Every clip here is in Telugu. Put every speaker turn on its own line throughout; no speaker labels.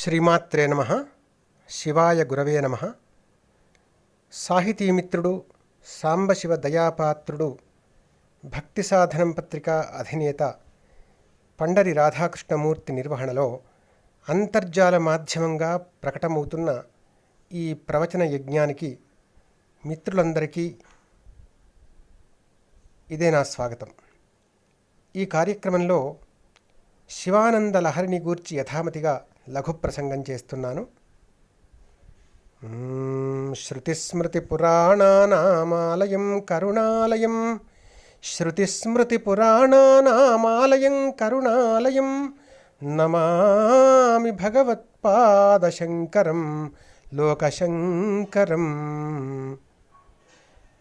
శ్రీమాత్రే నమః. శివాయ గురవే నమః. సాహితీమిత్రుడు, సాంబశివ దయాపాత్రుడు, భక్తి సాధనం పత్రిక అధినేత పండరి రాధాకృష్ణమూర్తి నిర్వహణలో అంతర్జాల మాధ్యమంగా ప్రకటమవుతున్న ఈ ప్రవచన యజ్ఞానికి మిత్రులందరికీ ఇదే నా స్వాగతం. ఈ కార్యక్రమంలో శివానంద లహరిని గూర్చి యథామతిగా లఘు ప్రసంగం చేస్తున్నాను. శృతిస్మృతిపురాణానామాలయం కరుణాలయం, శృతిస్మృతిపురాణానామాలయం కరుణాలయం, నమామి భగవత్పాదశంకరం లోకశంకరం.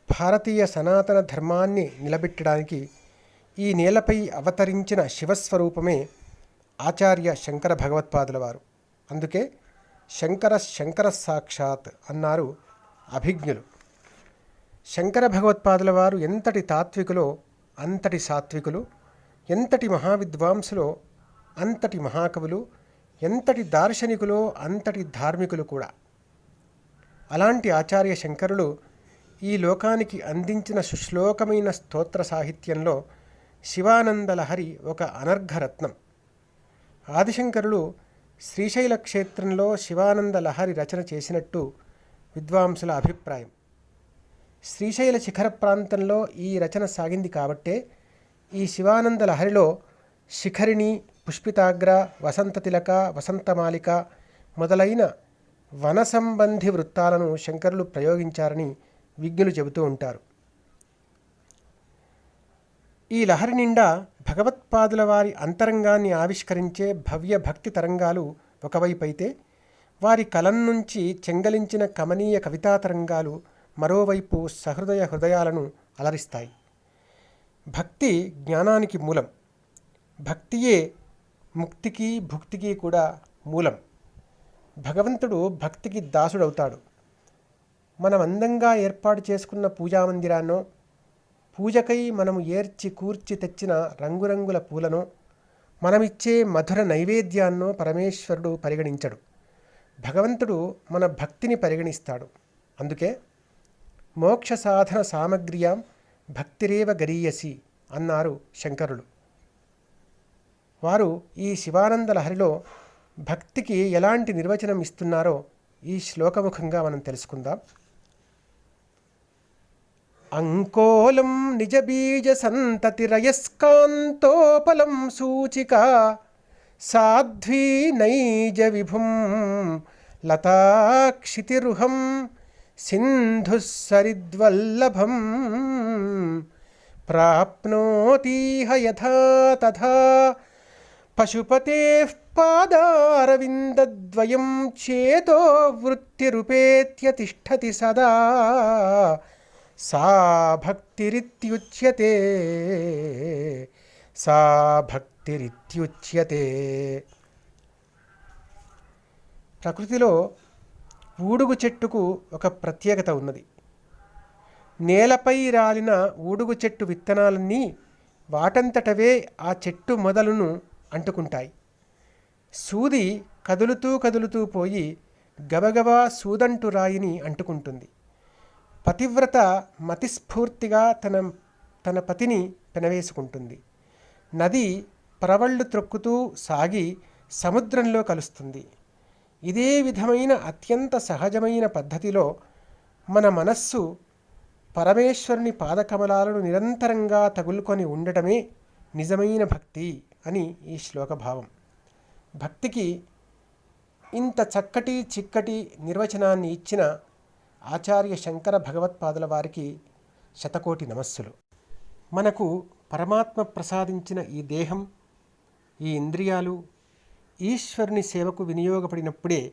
భారతీయ సనాతన ధర్మాన్ని నిలబెట్టడానికి ఈ నేలపై అవతరించిన శివస్వరూపమే ఆచార్య శంకర భగవత్పాదుల వారు. అందుకే శంకర సాక్షాత్ అన్నారు అభిజ్ఞులు. శంకర భగవత్పాదుల వారు ఎంతటి తాత్వికులో అంతటి సాత్వికులు, ఎంతటి మహావిద్వాంసులో అంతటి మహాకవులు, ఎంతటి దార్శనికులో అంతటి ధార్మికులు కూడా. అలాంటి ఆచార్య శంకరులు ఈ లోకానికి అందించిన సుశ్లోకమైన స్తోత్ర సాహిత్యంలో శివానంద లహరి ఒక అనర్ఘరత్నం. ఆదిశంకరులు శ్రీశైల క్షేత్రంలో శివానంద లహరి రచన చేసినట్టు విద్వాంసుల అభిప్రాయం. శ్రీశైల శిఖర ప్రాంతంలో ఈ రచన సాగింది కాబట్టే ఈ శివానంద లహరిలో శిఖరిణి, పుష్పితాగ్ర, వసంతతిలక, వసంతమాలిక మొదలైన వన సంబంధి వృత్తాలను శంకరులు ప్రయోగించారని విజ్ఞులు చెబుతూ ఉంటారు. ఈ లహరి నిండా భగవత్పాదుల వారి అంతరంగాన్ని ఆవిష్కరించే భవ్య భక్తి తరంగాలు ఒకవైపైతే, వారి కలం నుంచి చెంగలించిన కమనీయ కవితా తరంగాలు మరోవైపు సహృదయ హృదయాలను అలరిస్తాయి. భక్తి జ్ఞానానికి మూలం. భక్తియే ముక్తికి భుక్తికి కూడా మూలం. భగవంతుడు భక్తికి దాసుడవుతాడు. మనం అందంగా ఏర్పాటు చేసుకున్న పూజామందిరాన్నో, పూజకై మనము ఏర్చి కూర్చి తెచ్చిన రంగురంగుల పూలను, మనమిచ్చే మధుర నైవేద్యాన్నో పరమేశ్వరుడు పరిగణించడు. భగవంతుడు మన భక్తిని పరిగణిస్తాడు. అందుకే మోక్ష సాధన సామగ్ర్యాం భక్తిరేవ గరీయసి అన్నారు శంకరులు. వారు ఈ శివానంద లహరిలో భక్తికి ఎలాంటి నిర్వచనం ఇస్తున్నారో ఈ శ్లోకముఖంగా మనం తెలుసుకుందాం. అంకోలం నిజబీజ సంతతిరయస్కాంతోపలం సూచిక సాధ్వీ నైజ విభుం లతాక్షితిరుహం సింధుస్సరిద్వల్లభం ప్రాప్నోతీహ యథా తథా పశుపతేః పాదారవిందద్వయం చేతో వృత్తిరుపేత్య తిష్టతి సదా సా భక్తిరిత్యుచ్యతే, సా భక్తిరిత్యుచ్యతే. ప్రకృతిలో ఊడుగు చెట్టుకు ఒక ప్రత్యేకత ఉన్నది. నేలపై రాలిన ఊడుగు చెట్టు విత్తనాలన్నీ వాటంతటవే ఆ చెట్టు మొదలును అంటుకుంటాయి. సూది కదులుతూ పోయి గబగబా సూదంటు రాయిని అంటుకుంటుంది. పతివ్రత మతిస్ఫూర్తిగా తన పతిని పెనవేసుకుంటుంది. నది ప్రవళ్ళు త్రొక్కుతూ సాగి సముద్రంలో కలుస్తుంది. ఇదే విధమైన అత్యంత సహజమైన పద్ధతిలో మన మనస్సు పరమేశ్వరుని పాదకమలాలను నిరంతరంగా తగులుకొని ఉండటమే నిజమైన భక్తి అని ఈ శ్లోక భావం. భక్తికి ఇంత చక్కటి చిక్కటి నిర్వచనాన్ని ఇచ్చిన ఆచార్య శంకర భగవత్పాదుల వారికి శతకోటి నమస్సులు. మనకు పరమాత్మ ప్రసాదించిన ఈ దేహం, ఈ ఇంద్రియాలు ఈశ్వరుని సేవకు వినియోగపడినప్పుడే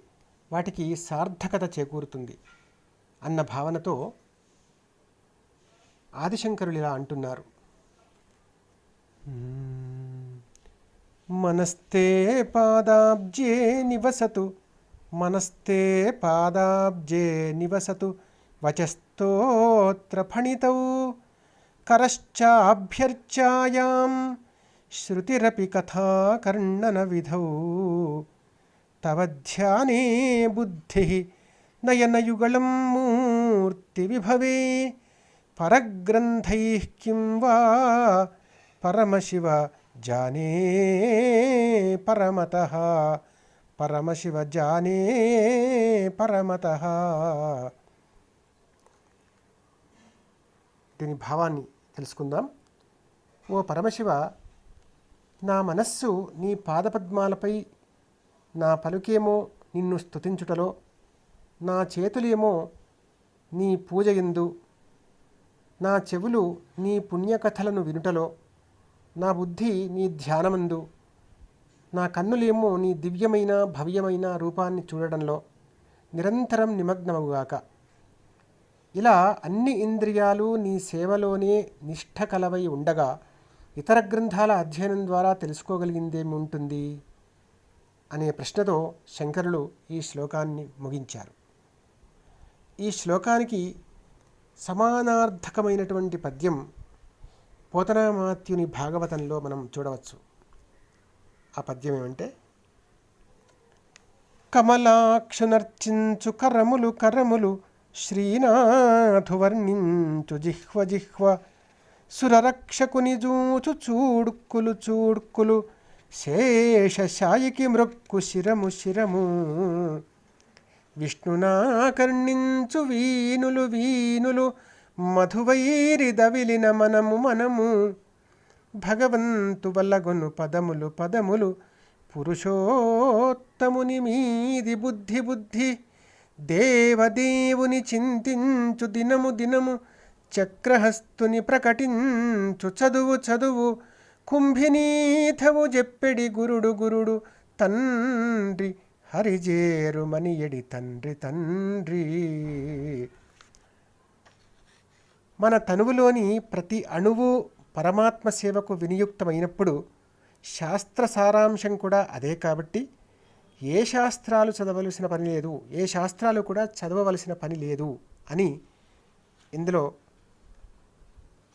వాటికి సార్థకత చేకూరుతుంది అన్న భావనతో ఆదిశంకరులు ఇలా అంటున్నారు. మనస్తే పాదాబ్జే నివసతు, మనస్తే పాదాబ్జే నివసతు వచస్తోత్ర ఫణితౌ కరశ్చాభ్యర్చాయాం శ్రుతిరపి కథా కర్ణన విధౌ తవ ధ్యానే బుద్ధి నయనయుగళం మూర్తి విభవే పరగ్రంథైః కిం వా పరమశివ జానే పరమతః పరమశివ జానే పరమతః. దీని భావాన్ని తెలుసుకుందాం. ఓ పరమశివ, నా మనస్సు నీ పాదపద్మాలపై, నా పలుకేమో నిన్ను స్తుతించుటలో, నా చేతులేమో నీ పూజయందు, నా చెవులు నీ పుణ్యకథలను వినుటలో, నా బుద్ధి నీ ధ్యానమందు, నా కన్నులేమో నీ దివ్యమైన భవ్యమైన రూపాన్ని చూడడంలో నిరంతరం నిమగ్నమగుగాక. ఇలా అన్ని ఇంద్రియాలు నీ సేవలోనే నిష్ఠ కలవై ఉండగా ఇతర గ్రంథాల అధ్యయనం ద్వారా తెలుసుకోగలిగిందేమి ఉంటుంది అనే ప్రశ్నతో శంకరులు ఈ శ్లోకాన్ని ముగించారు. ఈ శ్లోకానికి సమానార్థకమైనటువంటి పద్యం పోతనామాత్యుని భాగవతంలో మనం చూడవచ్చు. ఆ పద్యం ఏమంటే, కమలాక్షునర్చించు కరములు కరములు శ్రీనాథు వర్ణించు జిహ్వ జిహ్వ సురరక్షకుని జూచు చూడుక్కులు చూడుక్కులు శేషశాయికి మృక్కు శిరము శిరము విష్ణునా కర్ణించు వీనులు వీనులు మధువైరి దవిలిన మనము మనము భగవంతు వల్లగొను పదములు పదములు పురుషోత్తముని మీది బుద్ధి బుద్ధి దేవదేవుని చింతించు దినము దినము చక్రహస్తుని ప్రకటించు చదువు చదువు కుంభినీథవు చెప్పెడి గురుడు గురుడు తండ్రి హరిజేరు మనియడి తండ్రి తండ్రి. మన తనువులోని ప్రతి అణువు పరమాత్మ సేవకు వినియుక్తమైనప్పుడు శాస్త్ర సారాంశం కూడా అదే. కాబట్టి ఏ శాస్త్రాలు చదవలసిన పని లేదు, ఏ శాస్త్రాలు కూడా చదవవలసిన పని లేదు అని ఇందులో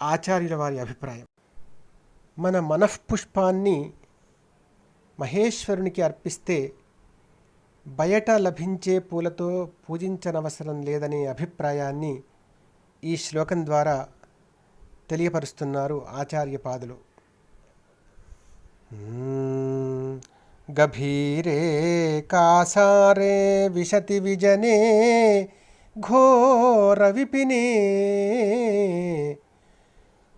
ఆచార్యుల వారి అభిప్రాయం. మన మనఃపుష్పాన్ని మహేశ్వరునికి అర్పిస్తే బయట లభించే పూలతో పూజించనవసరం లేదనే అభిప్రాయాన్ని ఈ శ్లోకం ద్వారా తెలియపరుస్తున్నారు ఆచార్యపాదులు. గభీరే కాసారే విశతి విజనే ఘోర విపినే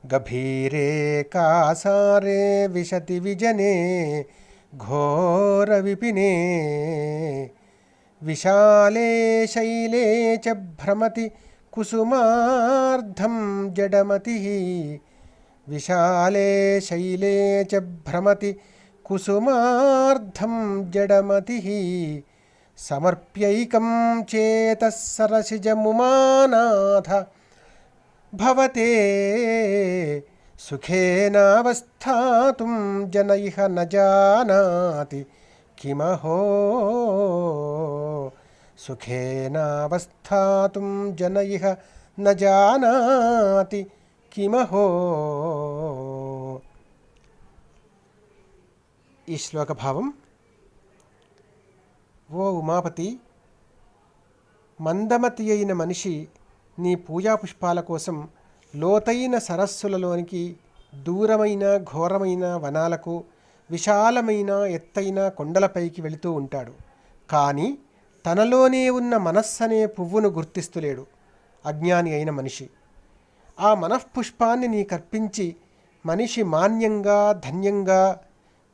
గభీరే కాసారే విశతి విజనే ఘోర విపినే విశాలే శైలే చ భ్రమతి కుసుమార్ధం జడమతి విశాలే శైలే చ భ్రమతి కుసుమార్ధం జడమతి సమర్ప్యైకం చేతః సరసిజముమానాథ భవతే సుఖేనావస్థాతుం జన ఇహ న జానాతి కిమహో సుఖేనావస్థాతుం జన ఇహ న జానాతి కిమహో. ఈ శ్లోక భావం: ఓ ఉమాపతి, మందమతి అయిన మనిషి నీ పూజాపుష్పాల కోసం లోతైన సరస్సులలోనికి, దూరమైన ఘోరమైన వనాలకు, విశాలమైన ఎత్తైన కొండలపైకి వెళుతూ ఉంటాడు. కానీ తనలోనే ఉన్న మనస్సనే పువ్వును గుర్తిస్తులేడు అజ్ఞాని అయిన మనిషి. ఆ మనఃపుష్పాన్ని నీకర్పించి మనిషి మాన్యంగా, ధన్యంగా,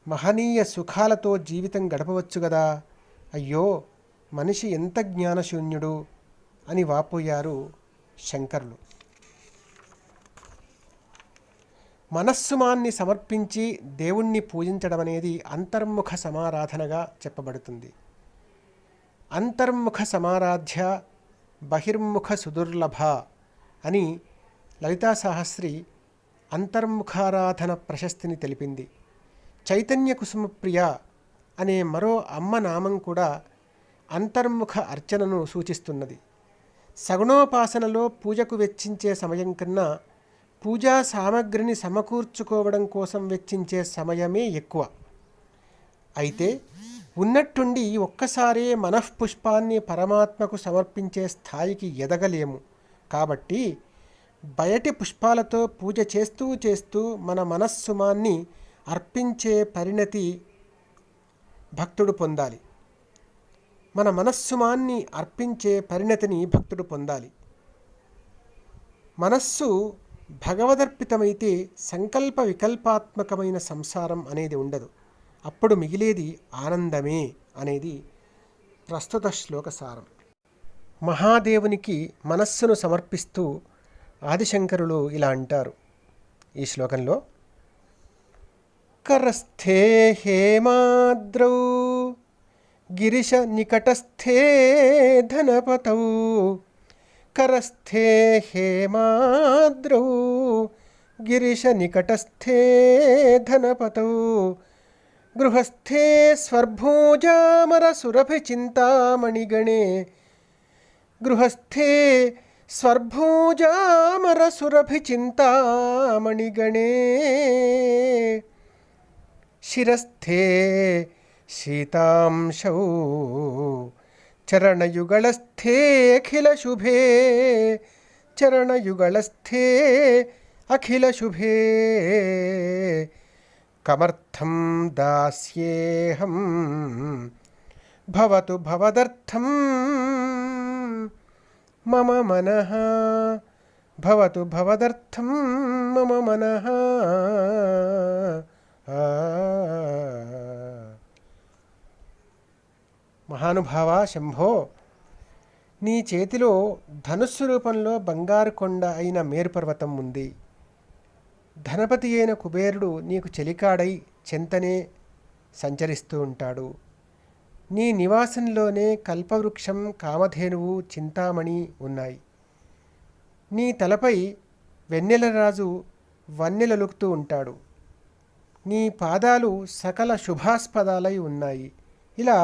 మహనీయ సుఖాలతో జీవితం గడపవచ్చు గదా. అయ్యో, మనిషి ఎంత జ్ఞానశూన్యుడు అని వాపోయారు శంకరులు. మనస్సుమాన్ని సమర్పించి దేవుణ్ణి పూజించడం అనేది అంతర్ముఖ సమారాధనగా చెప్పబడుతుంది. అంతర్ముఖ సమారాధ్య బహిర్ముఖ సుదుర్లభ అని లలితా సహస్రి అంతర్ముఖారాధన ప్రశస్తిని తెలిపింది. చైతన్య కుసుమప్రియ అనే మరో అమ్మ నామం కూడా అంతర్ముఖ అర్చనను సూచిస్తున్నది. సగుణోపాసనలో పూజకు వెచ్చించే సమయం కన్నా పూజా సామగ్రిని సమకూర్చుకోవడం కోసం వెచ్చించే సమయమే ఎక్కువ. అయితే ఉన్నట్టుండి ఒక్కసారే మనఃపుష్పాన్ని పరమాత్మకు సమర్పించే స్థాయికి ఎదగలేము. కాబట్టి బయటి పుష్పాలతో పూజ చేస్తూ చేస్తూ మన మనస్సుమాన్ని అర్పించే పరిణతి భక్తుడు పొందాలి. మన మనస్సుమాన్ని అర్పించే పరిణతిని భక్తుడు పొందాలి. మనస్సు భగవదర్పితమైతే సంకల్ప వికల్పాత్మకమైన సంసారం అనేది ఉండదు. అప్పుడు మిగిలేది ఆనందమే అనేది ప్రస్తుత శ్లోక సారం. మహాదేవునికి మనస్సును సమర్పిస్తూ ఆదిశంకరులు ఇలా అంటారు ఈ శ్లోకంలో: కరస్థే హేమాద్రౌ గిరిశ నికటస్థే ధనపతౌ, కరస్థే హేమాద్రౌ గిరిశ నికటస్థే ధనపతౌ, గృహస్థే స్వర్భోజామర సురభి చింతామణిగణే, గృహస్థే స్వర్భోజామర సురభి చింతామణిగణే, శిరస్థే శీతాంశౌ చరణయుగళస్థే అఖిల శుభే, చరణయుగళస్థే అఖిల శుభే, కమర్థం దాస్యేహం భవతు భవదర్థం మమ మనః, భవతు భవదర్థం మమ మనః. మహానుభావ శంభో, నీ చేతిలో ధనుస్సు రూపంలో బంగారు కొండ అయిన మేరుపర్వతం ఉంది. ధనపతి అయిన కుబేరుడు నీకు చెలికాడై చెంతనే సంచరిస్తూ ఉంటాడు. నీ నివాసంలోనే కల్పవృక్షం, కామధేనువు, చింతామణి ఉన్నాయి. నీ తలపై వెన్నెలరాజు వన్నెలలుకుతూ ఉంటాడు. నీ పాదాలు సకల శుభాస్పదాలై ఉన్నాయి. ఇలా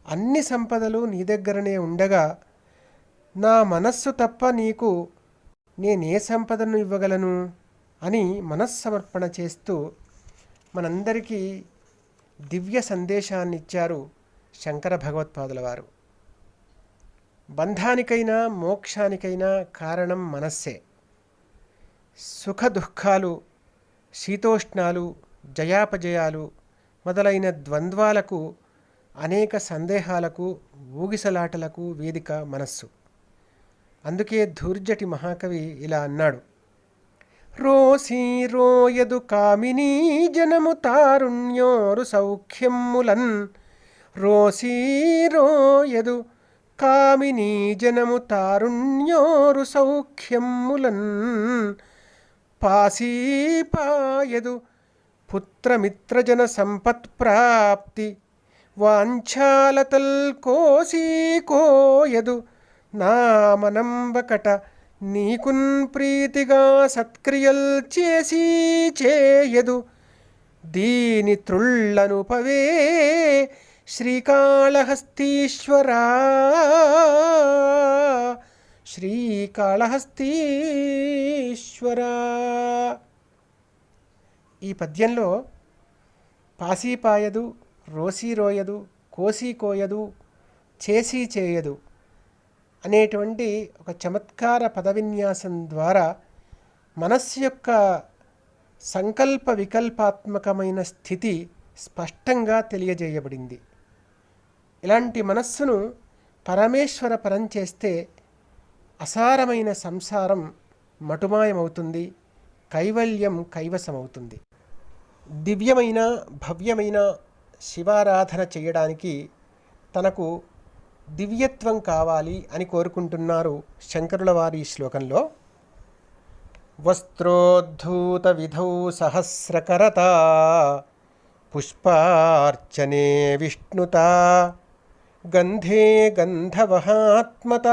అన్ని సంపదలు నీ దగ్గరనే ఉండగా నా మనస్సు తప్ప నీకు నేనే సంపదను ఇవ్వగలను అని మనస్సమర్పణ చేస్తూ మనందరికీ దివ్య సందేశాన్ని ఇచ్చారు శంకర భగవత్పాదుల వారు. బంధానికైనా మోక్షానికైనా కారణం మనస్సే. సుఖ దుఃఖాలు, శీతోష్ణాలు, జయాపజయాలు మొదలైన ద్వంద్వాలకు, అనేక సందేహాలకు, ఊగిసలాటలకు వేదిక మనస్సు. అందుకే ధూర్జటి మహాకవి ఇలా అన్నాడు: రోసి రోయదు కామినీ జనము తారుణ్యోరు సౌఖ్యములన్, రోసి రోయదు కామినీ జనము తారుణ్యోరు సౌఖ్యములన్, పాసీపాయదు పుత్రమిత్రజన సంపత్ప్రాప్తి, వాంఛాలతల్ కోసీ కోయదు నా మనంబకట, నీకున్ ప్రీతిగా సత్క్రియల్ చేసి చేయదు, దీని త్రుళ్ళను పవే శ్రీకాళహస్తీశ్వరా, శ్రీకాళహస్తీశ్వరా. ఈ పద్యంలో పాసీపాయదు, రోసీ రోయదు, కోసీ కోయదు, చేసి చేయదు అనేటువంటి ఒక చమత్కార పదవిన్యాసం ద్వారా మనస్సు యొక్క సంకల్ప వికల్పాత్మకమైన స్థితి స్పష్టంగా తెలియజేయబడింది. ఇలాంటి మనస్సును పరమేశ్వర పరం చేస్తే అసారమైన సంసారం మటుమాయమవుతుంది, కైవల్యం కైవసమవుతుంది. దివ్యమైన భవ్యమైన శివారాధన చేయడానికి తనకు దివ్యత్వం కావాలి అని కోరుకుంటున్నారు శంకరుల వారి శ్లోకంలో. వస్త్రోద్ధూత విధౌ సహస్రకరత, పుష్పార్చనే విష్ణుత, గంధే గంధవహాత్మత,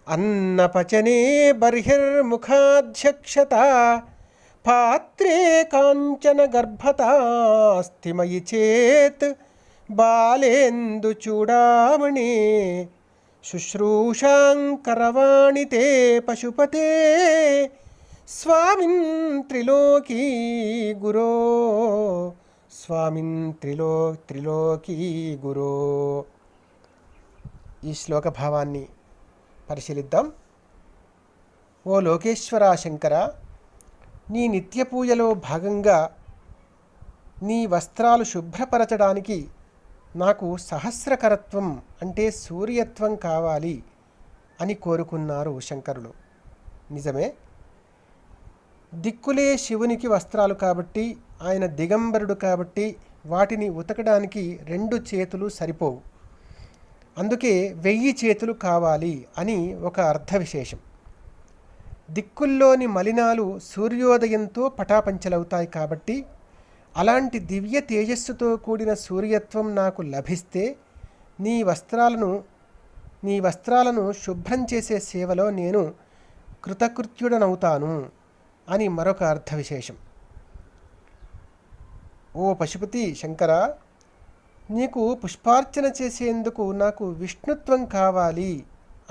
అన్నపచనే బర్హిర్ముఖాధ్యక్షత, పాత్రే కాంచన గర్భతాస్తి మయి చేత్, బాలేందు చూడామణి, శుశ్రూషాంకరవాణి తే పశుపతే, స్వామిన్ త్రిలోకీ గురో స్వామిన్ త్రిలోకీ గురో. ఈ శ్లోక భావాన్ని పరిశీలిద్దాం. ఓ లోకేశ్వర శంకర, నీ నిత్య పూజలో భాగంగా నీ వస్త్రాలు శుభ్రపరచడానికి నాకు సహస్రకరత్వం అంటే సూర్యత్వం కావాలి అని కోరుకున్నారు శంకరులు. నిజమే, దిక్కులే శివునికి వస్త్రాలు కాబట్టి, ఆయన దిగంబరుడు కాబట్టి వాటిని ఉతకడానికి 2 చేతులు సరిపోవు. అందుకే 1000 చేతులు కావాలి అని ఒక అర్థ విశేషం. దిక్కుల్లోని మలినాలు సూర్యోదయంతో పటాపంచలవుతాయి కాబట్టి అలాంటి దివ్య తేజస్సుతో కూడిన సూర్యత్వం నాకు లభిస్తే నీ వస్త్రాలను శుభ్రం చేసే సేవలో నేను కృతకృత్యుడనవుతాను అని మరొక అర్థ విశేషం. ఓ పశుపతి శంకర, నీకు పుష్పార్చన చేసేందుకు నాకు విష్ణుత్వం కావాలి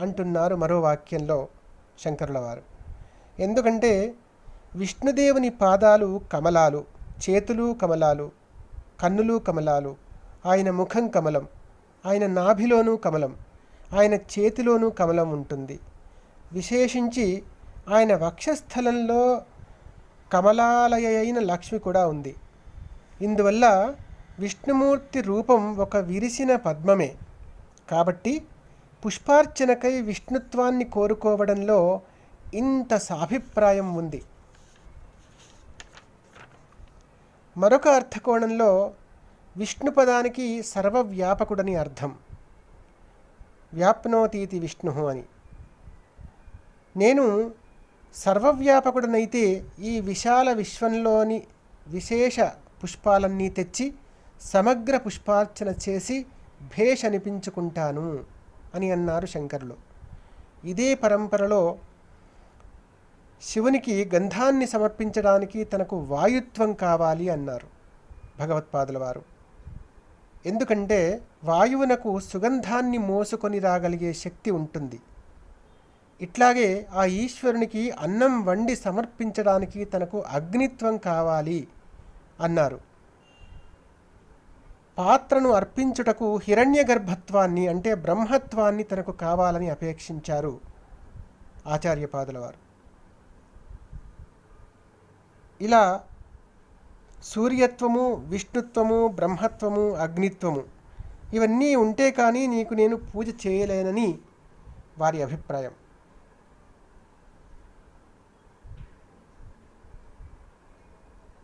అంటున్నారు మరో వాక్యంలో శంకరుల వారు. ఎందుకంటే విష్ణుదేవుని పాదాలు కమలాలు, చేతులు కమలాలు, కన్నులు కమలాలు, ఆయన ముఖం కమలం, ఆయన నాభిలోనూ కమలం, ఆయన చేతిలోనూ కమలం ఉంటుంది. విశేషించి ఆయన వక్షస్థలంలో కమలాలయ అయిన లక్ష్మి కూడా ఉంది. ఇందువల్ల విష్ణుమూర్తి రూపం ఒక విరిసిన పద్మమే. కాబట్టి పుష్పార్చనకై విష్ణుత్వాన్ని కోరుకోవడంలో ఇంత సాభిప్రాయం ఉంది. మరొక అర్థకోణంలో విష్ణు పదానికి సర్వవ్యాపకుడని అర్థం. వ్యాప్నోతీతి విష్ణు అని. నేను సర్వవ్యాపకుడనైతే ఈ విశాల విశ్వంలోని విశేష పుష్పాలన్నీ తెచ్చి సమగ్ర పుష్పార్చన చేసి భేష్ అనిపించుకుంటాను అని అన్నారు శంకరులు. ఇదే పరంపరలో శివునికి గంధాన్ని సమర్పించడానికి తనకు వాయుత్వం కావాలి అన్నారు భగవత్పాదుల వారు. ఎందుకంటే వాయువునకు సుగంధాన్ని మోసుకొని రాగలిగే శక్తి ఉంటుంది. ఇట్లాగే ఆ ఈశ్వరునికి అన్నం వండి సమర్పించడానికి తనకు అగ్నిత్వం కావాలి అన్నారు. పాత్రను అర్పించుటకు హిరణ్య గర్భత్వాన్ని అంటే బ్రహ్మత్వాన్ని తనకు కావాలని అపేక్షించారు ఆచార్యపాదుల వారు. ఇలా సూర్యత్వము, విష్ణుత్వము, బ్రహ్మత్వము, అగ్నిత్వము ఇవన్నీ ఉంటే కానీ నీకు నేను పూజ చేయలేనని వారి అభిప్రాయం.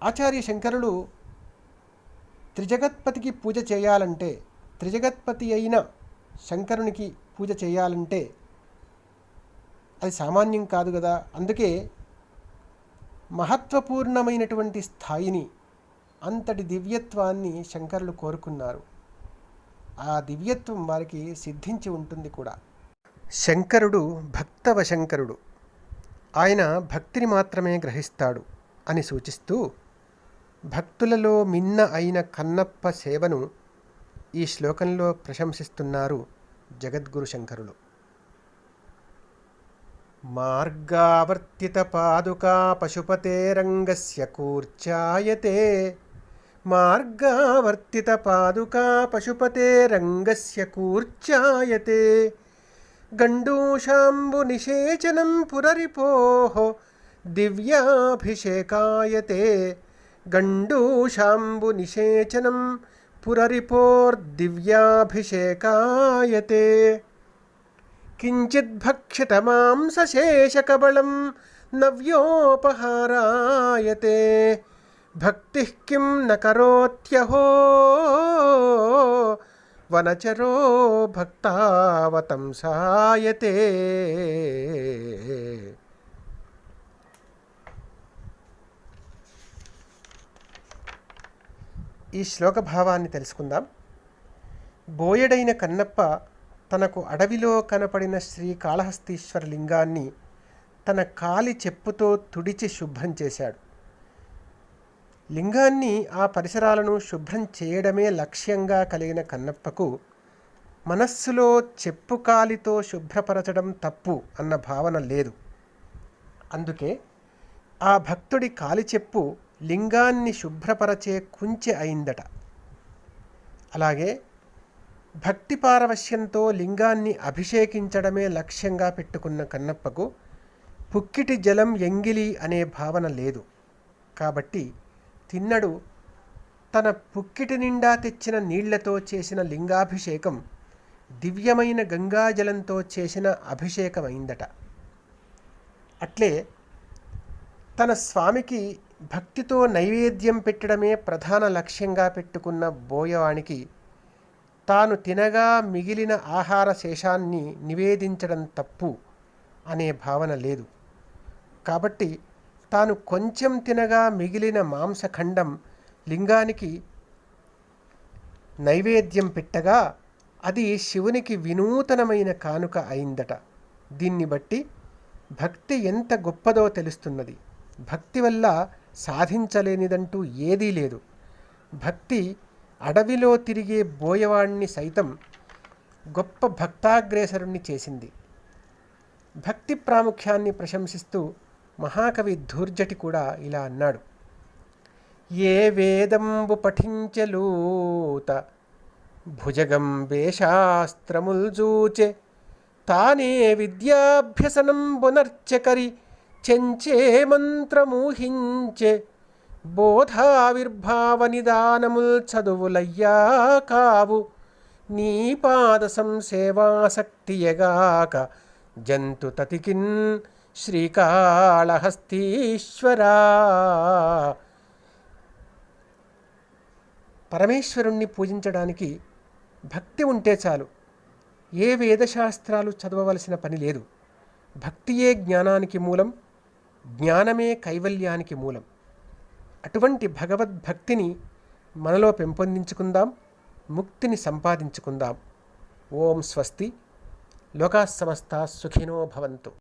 ఆచార్య శంకరులు త్రిజగత్పతికి పూజ చేయాలంటే, త్రిజగత్పతి అయిన శంకరునికి పూజ చేయాలంటే అది సామాన్యం కాదు కదా. అందుకే మహత్వపూర్ణమైనటువంటి స్థాయిని, అంతటి దివ్యత్వాన్ని శంకరులు కోరుకున్నారు. ఆ దివ్యత్వం వారికి సిద్ధించి ఉంటుంది కూడా. శంకరుడు భక్తవశంకరుడు, ఆయన భక్తిని మాత్రమే గ్రహిస్తాడు అని సూచిస్తూ భక్తులలో మిన్న అయిన కన్నప్ప సేవను ఈ శ్లోకంలో ప్రశంసిస్తున్నారు జగద్గురు శంకరులు. మార్గావర్తిత పాదుకా పశుపతేరంగస్య కూర్చాయతే, మార్గావర్తిత పాదుకా పశుపతేరంగస్య కూర్చాయతే, గండూషాంబు నిషేచనం పురరిపోః దివ్యాభిషేకాయతే, గండూషాంబు నిషేచనం పురరిపోర్దివ్యాభిషేకాయతే, కించిద్భక్షిత మాంసశేషకబళం నవ్యోపహారాయతే, భక్తిః కిం న కరోత్యహో వనచరో భక్తావతంసాయతే. ఈ శ్లోక భావాన్ని తెలుసుకుందాం. బోయెడైన కన్నప్ప తనకు అడవిలో కనపడిన శ్రీకాళహస్తీశ్వర లింగాన్ని తన కాలి చెప్పుతో తుడిచి శుభ్రం చేశాడు. లింగాన్ని, ఆ పరిసరాలను శుభ్రం చేయడమే లక్ష్యంగా కలిగిన కన్నప్పకు మనస్సులో చెప్పు కాలితో శుభ్రపరచడం తప్పు అన్న భావన లేదు. అందుకే ఆ భక్తుడి కాలి చెప్పు లింగాన్ని శుభ్రపరచే కుంచె అయిందట. అలాగే భక్తి పారవశ్యంతో లింగాన్ని అభిషేకించడమే లక్ష్యంగా పెట్టుకున్న కన్నప్పకు పుక్కిటి జలం ఎంగిలి అనే భావన లేదు. కాబట్టి తిన్నడు తన పుక్కిటి నిండా తెచ్చిన నీళ్లతో చేసిన లింగాభిషేకం దివ్యమైన గంగాజలంతో చేసిన అభిషేకమైందట. అట్లే తన స్వామికి భక్తితో నైవేద్యం పెట్టడమే ప్రధాన లక్ష్యంగా పెట్టుకున్న బోయవానికి తాను తినగా మిగిలిన ఆహార శేషాన్ని నివేదించడం తప్పు అనే భావన లేదు. కాబట్టి తాను కొంచెం తినగా మిగిలిన మాంసఖండం లింగానికి నైవేద్యం పెట్టగా అది శివునికి వినూతనమైన కానుక అయిందట. దీన్ని బట్టి భక్తి ఎంత గొప్పదో తెలుస్తున్నది. భక్తి వల్ల సాధించలేనిదంటూ ఏదీ లేదు. భక్తి అడవిలో తిరిగే బోయవాణ్ణి సైతం గొప్ప భక్తాగ్రేసరుణ్ణి చేసింది. భక్తి ప్రాముఖ్యాన్ని ప్రశంసిస్తూ మహాకవి ధూర్జటి కూడా ఇలా అన్నాడు: ఏ వేదంబు పఠించలూత భుజగంబే శాస్త్రముల్జూచె తానే విద్యాభ్యసనంబునర్చకరి చెంచే మంత్రమూహించె బోధావిర్భావ నిదానముల్ చదువులయ్యా కావు నీ పాద సంసేవాసక్తియగాక జంతు తతికిన్ శ్రీకాళహస్తీశ్వరా. పరమేశ్వరుణ్ణి పూజించడానికి భక్తి ఉంటే చాలు. ఏ వేదశాస్త్రాలు చదవవలసిన పని లేదు. భక్తియే జ్ఞానానికి మూలం, జ్ఞానమే కైవల్యానికి మూలం. అటువంటి భగవద్భక్తిని మనలో పెంపొందించుకుందాం, ముక్తిని సంపాదించుకుందాం. ఓం స్వస్తి. లోకాః సమస్తాః సుఖినో భవంతు.